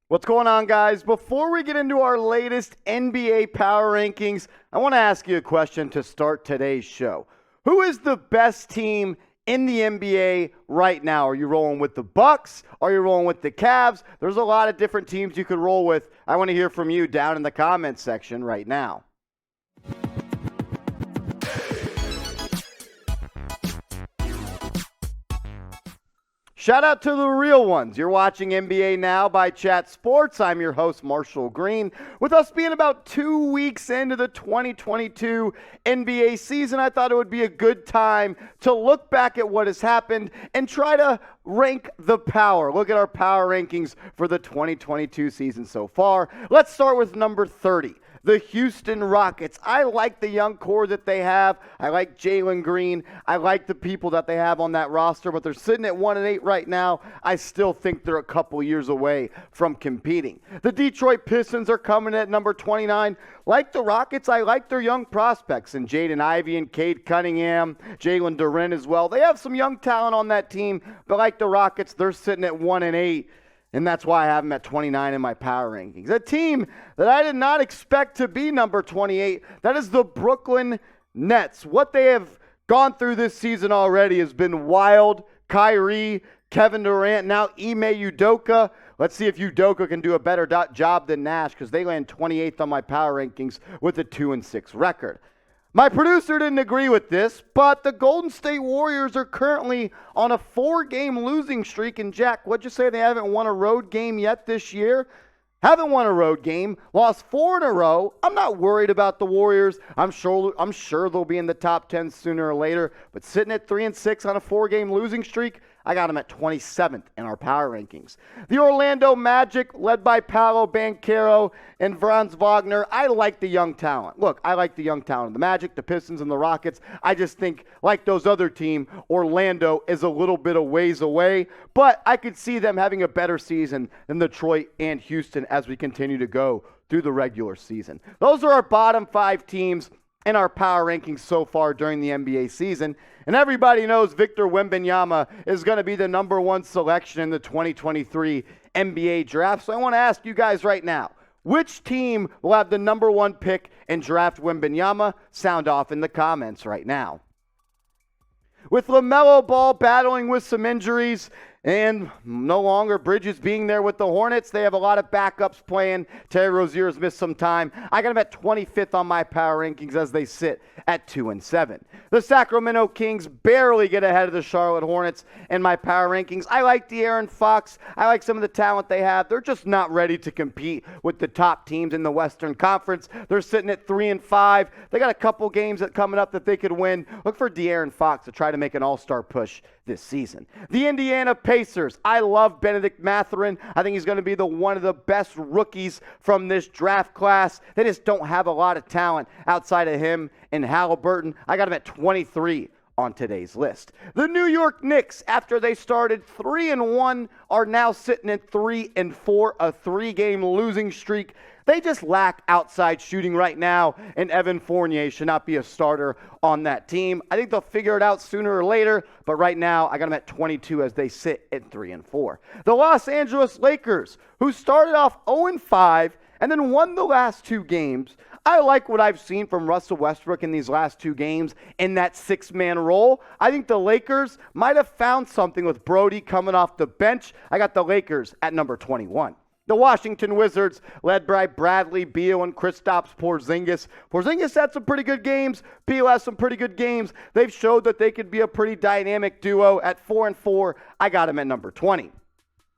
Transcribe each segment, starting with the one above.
What's going on, guys? Before we get into our latest NBA power rankings, I want to ask you a question to start today's show. Who is the best team in the NBA right now? Are you rolling with the Bucks? Are you rolling with the Cavs? There's a lot of different teams you could roll with. I want to hear from you down in the comments section right now. Shout out to the real ones. You're watching NBA Now by Chat Sports. I'm your host, Marshall Green. With us being about 2 weeks into the 2022 NBA season, I thought it would be a good time to look back at what has happened and try to rank the power. Look at our power rankings for the 2022 season so far. Let's start with number 30. The Houston Rockets. I like the young core that they have. I like Jalen Green. I like the people that they have on that roster, but they're sitting at 1-8 right now. I still think they're a couple years away from competing. The Detroit Pistons are coming at number 29. Like the Rockets, I like their young prospects and Jaden Ivey and Cade Cunningham, Jalen Duren as well. They have some young talent on that team, but like the Rockets, they're sitting at 1-8. And that's why I have them at 29 in my power rankings. A team that I did not expect to be number 28, that is the Brooklyn Nets. What they have gone through this season already has been wild. Kyrie, Kevin Durant, now Ime Udoka. Let's see if Udoka can do a better job than Nash, because they land 28th on my power rankings with a 2-6 record. My producer didn't agree with this, but the Golden State Warriors are currently on a 4-game losing streak. And Jack, what'd you say? They haven't won a road game yet this year? Haven't won a road game, lost 4 in a row. I'm not worried about the Warriors. I'm sure they'll be in the top 10 sooner or later. But sitting at 3-6 on a 4-game losing streak, I got them at 27th in our power rankings. The Orlando Magic, led by Paolo Banchero and Franz Wagner. I like the young talent. Look, I like the young talent. The Magic, the Pistons, and the Rockets. I just think, like those other teams, Orlando is a little bit of ways away. But I could see them having a better season than Detroit and Houston as we continue to go through the regular season. Those are our bottom 5 teams in our power rankings so far during the NBA season. And everybody knows Victor Wembanyama is going to be the number 1 selection in the 2023 NBA draft. So I want to ask you guys right now, which team will have the number 1 pick and draft Wembanyama? Sound off in the comments right now. With LaMelo Ball battling with some injuries and no longer Bridges being there with the Hornets, they have a lot of backups playing. Terry Rozier's missed some time. I got him at 25th on my power rankings as they sit at 2-7. The Sacramento Kings barely get ahead of the Charlotte Hornets in my power rankings. I like De'Aaron Fox. I like some of the talent they have. They're just not ready to compete with the top teams in the Western Conference. They're sitting at 3-5. They got a couple games coming up that they could win. Look for De'Aaron Fox to try to make an all-star push this season. The Indiana Pacers. I love Benedict Mathurin. I think he's going to be one of the best rookies from this draft class. They just don't have a lot of talent outside of him and Halliburton. I got him at 23 on today's list. The New York Knicks, after they started 3-1, are now sitting at 3-4, a 3-game losing streak. They just lack outside shooting right now, and Evan Fournier should not be a starter on that team. I think they'll figure it out sooner or later, but right now I got them at 22 as they sit at 3-4. The Los Angeles Lakers, who started off 0-5 and then won the last 2 games. I like what I've seen from Russell Westbrook in these last 2 games in that 6-man role. I think the Lakers might have found something with Brody coming off the bench. I got the Lakers at number 21. The Washington Wizards, led by Bradley Beal and Kristaps Porzingis. Porzingis had some pretty good games. Beal has some pretty good games. They've showed that they could be a pretty dynamic duo. At 4-4, I got them at number 20.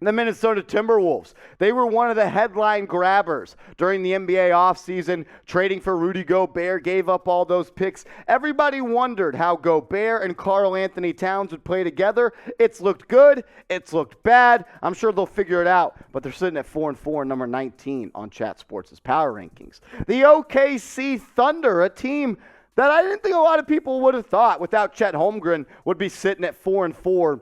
The Minnesota Timberwolves, they were one of the headline grabbers during the NBA offseason, trading for Rudy Gobert, gave up all those picks. Everybody wondered how Gobert and Karl Anthony Towns would play together. It's looked good. It's looked bad. I'm sure they'll figure it out, but they're sitting at 4-4, number 19 on Chat Sports' power rankings. The OKC Thunder, a team that I didn't think a lot of people would have thought without Chet Holmgren would be sitting at 4-4.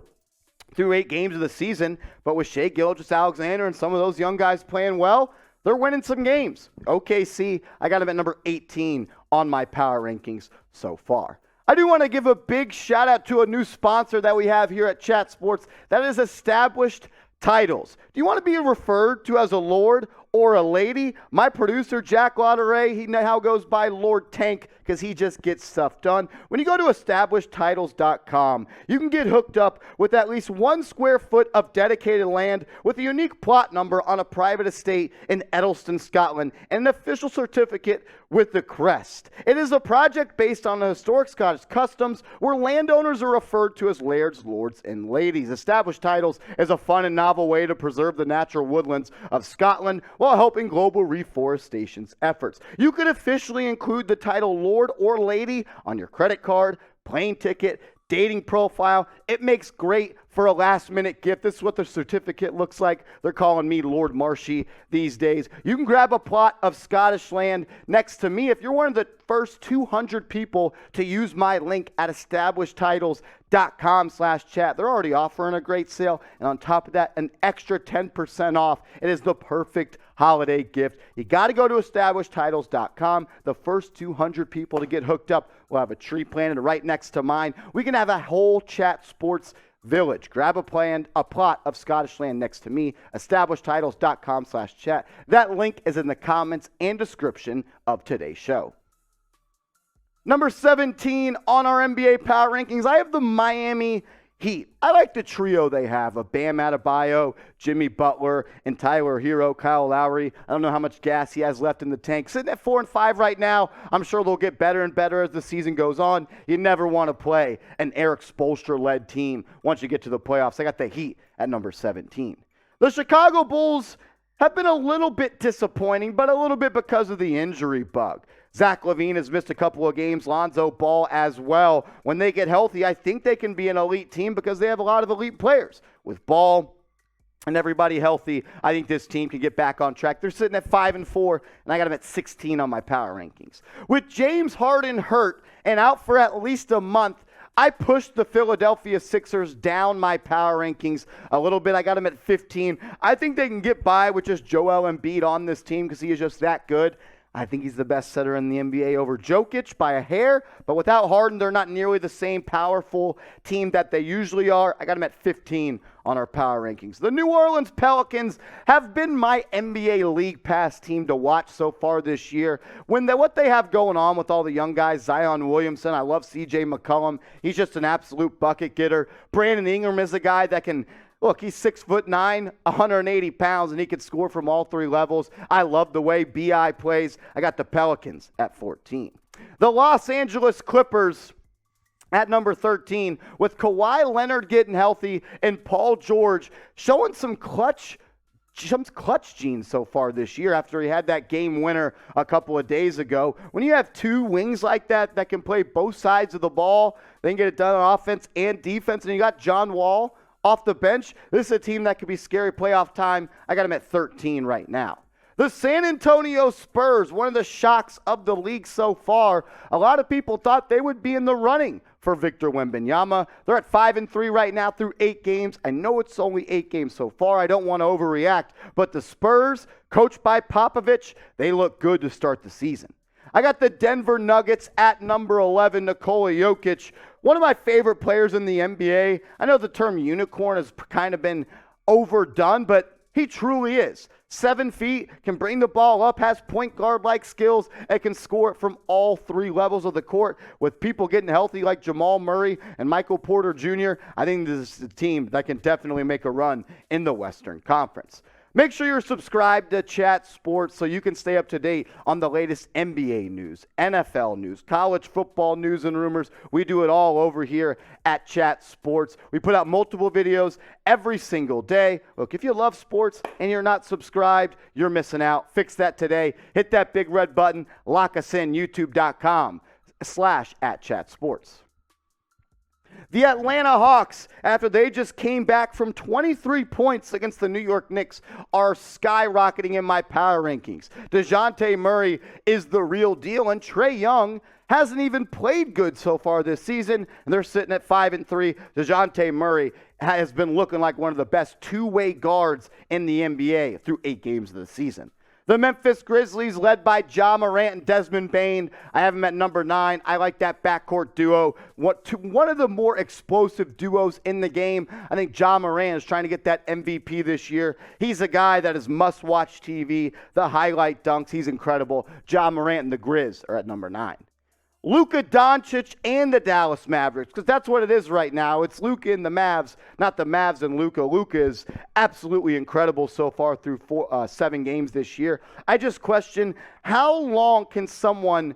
Through 8 games of the season, but with Shai Gilgeous-Alexander and some of those young guys playing well, they're winning some games. OKC, I got them at number 18 on my power rankings so far. I do want to give a big shout out to a new sponsor that we have here at Chat Sports that is established titles. Do you want to be referred to as a lord or a lady? My producer, Jack Lauderay, he now goes by Lord Tank because he just gets stuff done. When you go to establishedtitles.com, you can get hooked up with at least 1 square foot of dedicated land with a unique plot number on a private estate in Edelston, Scotland, and an official certificate with the crest. It is a project based on the historic Scottish customs where landowners are referred to as lairds, lords, and ladies. Established Titles is a fun and novel way to preserve the natural woodlands of Scotland while helping global reforestation's efforts. You could officially include the title Lord or Lady on your credit card, plane ticket, dating profile. It makes great for a last-minute gift. This is what the certificate looks like. They're calling me Lord Marshy these days. You can grab a plot of Scottish land next to me if you're one of the first 200 people to use my link at establishedtitles.com/chat. They're already offering a great sale, and on top of that, an extra 10% off. It is the perfect holiday gift. You got to go to establishedtitles.com. The first 200 people to get hooked up will have a tree planted right next to mine. We can have a whole Chat Sports village. Grab a plot of Scottish land next to me, establishedtitles.com/chat. That link is in the comments and description of today's show. Number 17 on our NBA Power Rankings, I have the Miami Heat. I like the trio they have of Bam Adebayo, Jimmy Butler, and Tyler Hero, Kyle Lowry. I don't know how much gas he has left in the tank. Sitting at 4 and 5 right now. I'm sure they'll get better and better as the season goes on. You never want to play an Eric Spoelstra-led team once you get to the playoffs. I got the Heat at number 17. The Chicago Bulls have been a little bit disappointing, but a little bit because of the injury bug. Zach LaVine has missed a couple of games. Lonzo Ball as well. When they get healthy, I think they can be an elite team because they have a lot of elite players. With Ball and everybody healthy, I think this team can get back on track. They're sitting at 5 and 4, and I got them at 16 on my power rankings. With James Harden hurt and out for at least a month, I pushed the Philadelphia Sixers down my power rankings a little bit. I got them at 15. I think they can get by with just Joel Embiid on this team because he is just that good. I think he's the best setter in the NBA over Jokic by a hair, but without Harden, they're not nearly the same powerful team that they usually are. I got them at 15 on our power rankings. The New Orleans Pelicans have been my NBA League Pass team to watch so far this year. What they have going on with all the young guys, Zion Williamson, I love CJ McCollum. He's just an absolute bucket getter. Brandon Ingram is a guy that can look, he's 6'9", 180 pounds, and he can score from all 3 levels. I love the way B.I. plays. I got the Pelicans at 14. The Los Angeles Clippers at number 13, with Kawhi Leonard getting healthy and Paul George showing some clutch genes so far this year after he had that game winner a couple of days ago. When you have 2 wings like that can play both sides of the ball, they can get it done on offense and defense, and you got John Wall off the bench. This is a team that could be scary playoff time. I got them at 13 right now. The San Antonio Spurs, one of the shocks of the league so far. A lot of people thought they would be in the running for Victor Wembanyama. They're at 5 and 3 right now through 8 games. I know it's only 8 games so far. I don't want to overreact, but the Spurs, coached by Popovich, they look good to start the season. I got the Denver Nuggets at number 11, Nikola Jokic, one of my favorite players in the NBA. I know the term unicorn has kind of been overdone, but he truly is. 7 feet, can bring the ball up, has point guard-like skills, and can score it from all 3 levels of the court. With people getting healthy like Jamal Murray and Michael Porter Jr., I think this is a team that can definitely make a run in the Western Conference. Make sure you're subscribed to Chat Sports so you can stay up to date on the latest NBA news, NFL news, college football news and rumors. We do it all over here at Chat Sports. We put out multiple videos every single day. Look, if you love sports and you're not subscribed, you're missing out. Fix that today. Hit that big red button. Lock us in, youtube.com/@chatsports. The Atlanta Hawks, after they just came back from 23 points against the New York Knicks, are skyrocketing in my power rankings. DeJounte Murray is the real deal, and Trae Young hasn't even played good so far this season, and they're sitting at 5 and 3. DeJounte Murray has been looking like one of the best two-way guards in the NBA through 8 games of the season. The Memphis Grizzlies, led by Ja Morant and Desmond Bane, I have them at number 9. I like that backcourt duo. One of the more explosive duos in the game. I think Ja Morant is trying to get that MVP this year. He's a guy that is must-watch TV. The highlight dunks, he's incredible. Ja Morant and the Grizz are at number 9. Luka Doncic and the Dallas Mavericks, because that's what it is right now. It's Luka and the Mavs, not the Mavs and Luka. Luka is absolutely incredible so far through 7 games this year. I just question, how long can someone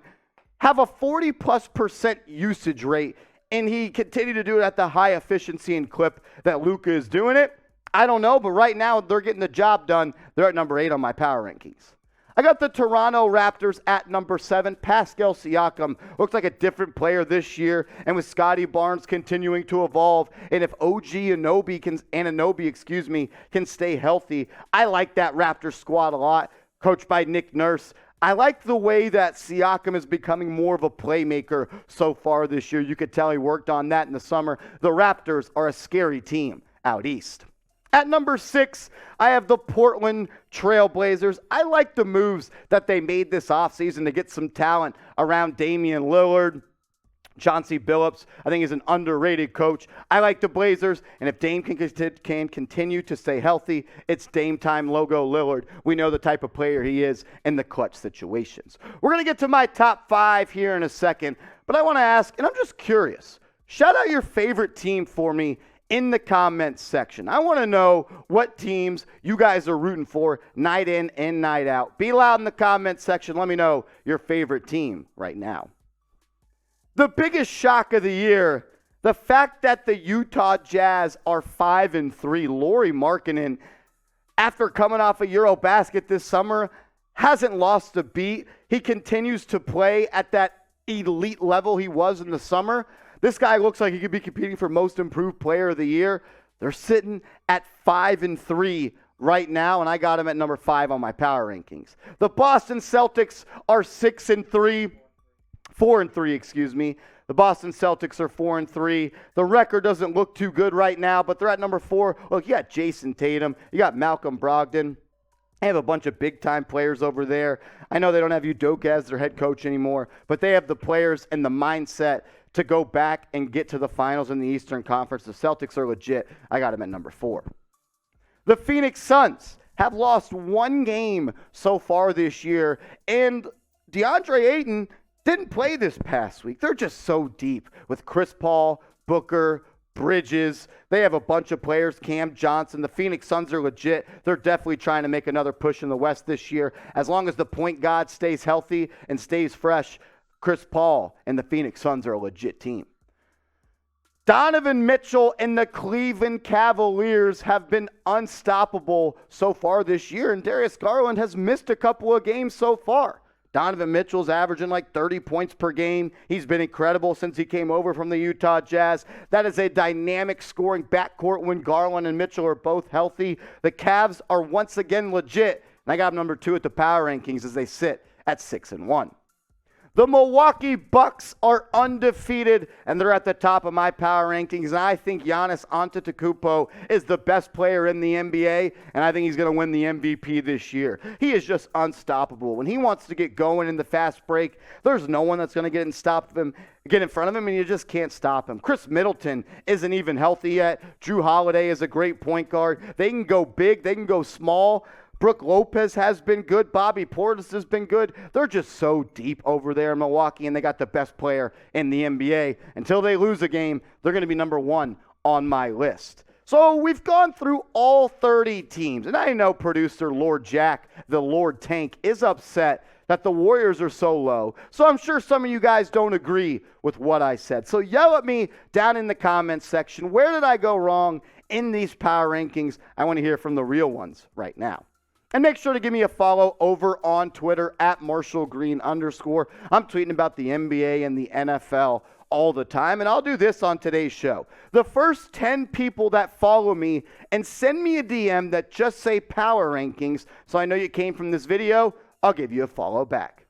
have a 40+% usage rate and he continue to do it at the high efficiency and clip that Luka is doing it? I don't know, but right now they're getting the job done. They're at number 8 on my power rankings. I got the Toronto Raptors at number 7. Pascal Siakam looks like a different player this year, and with Scotty Barnes continuing to evolve, and if OG Anunoby can stay healthy, I like that Raptors squad a lot, coached by Nick Nurse. I like the way that Siakam is becoming more of a playmaker so far this year. You could tell he worked on that in the summer. The Raptors are a scary team out east. At number 6, I have the Portland Trail Blazers. I like the moves that they made this offseason to get some talent around Damian Lillard. Chauncey Billups, I think, is an underrated coach. I like the Blazers, and if Dame can continue to stay healthy, it's Dame time logo Lillard. We know the type of player he is in the clutch situations. We're going to get to my top 5 here in a second, but I want to ask, and I'm just curious, shout out your favorite team for me in the comments section. I want to know what teams you guys are rooting for night in and night out. Be loud in the comments section. Let me know your favorite team right now. The biggest shock of the year, the fact that the Utah Jazz are 5-3. Lauri Markkanen, after coming off a Eurobasket this summer, hasn't lost a beat. He continues to play at that elite level he was in the summer. This guy looks like he could be competing for Most Improved Player of the Year. They're sitting at 5-3 right now, and I got him at number 5 on my power rankings. The Boston Celtics are 4-3. The Boston Celtics are 4-3. The record doesn't look too good right now, but they're at number 4. Look, you got Jason Tatum. You got Malcolm Brogdon. They have a bunch of big-time players over there. I know they don't have Udoka as their head coach anymore, but they have the players and the mindset to go back and get to the finals in the Eastern Conference. The Celtics are legit. I got them at number 4. The Phoenix Suns have lost 1 game so far this year, and DeAndre Ayton didn't play this past week. They're just so deep with Chris Paul, Booker, Bridges. They have a bunch of players, Cam Johnson. The Phoenix Suns are legit. They're definitely trying to make another push in the West this year. As long as the point guard stays healthy and stays fresh, Chris Paul and the Phoenix Suns are a legit team. Donovan Mitchell and the Cleveland Cavaliers have been unstoppable so far this year, and Darius Garland has missed a couple of games so far. Donovan Mitchell's averaging like 30 points per game. He's been incredible since he came over from the Utah Jazz. That is a dynamic scoring backcourt when Garland and Mitchell are both healthy. The Cavs are once again legit, and I got them number 2 at the power rankings as they sit at 6-1. The Milwaukee Bucks are undefeated, and they're at the top of my power rankings. And I think Giannis Antetokounmpo is the best player in the NBA, and I think he's going to win the MVP this year. He is just unstoppable. When he wants to get going in the fast break, there's no one that's going to get in front of him, and you just can't stop him. Chris Middleton isn't even healthy yet. Drew Holiday is a great point guard. They can go big. They can go small. Brook Lopez has been good. Bobby Portis has been good. They're just so deep over there in Milwaukee, and they got the best player in the NBA. Until they lose a game, they're going to be number 1 on my list. So we've gone through all 30 teams, and I know producer Lord Jack, the Lord Tank, is upset that the Warriors are so low. So I'm sure some of you guys don't agree with what I said. So yell at me down in the comments section. Where did I go wrong in these power rankings? I want to hear from the real ones right now. And make sure to give me a follow over on Twitter at @MarshallGreen_. I'm tweeting about the NBA and the NFL all the time, and I'll do this on today's show. The first 10 people that follow me and send me a DM that just say power rankings, so I know you came from this video, I'll give you a follow back.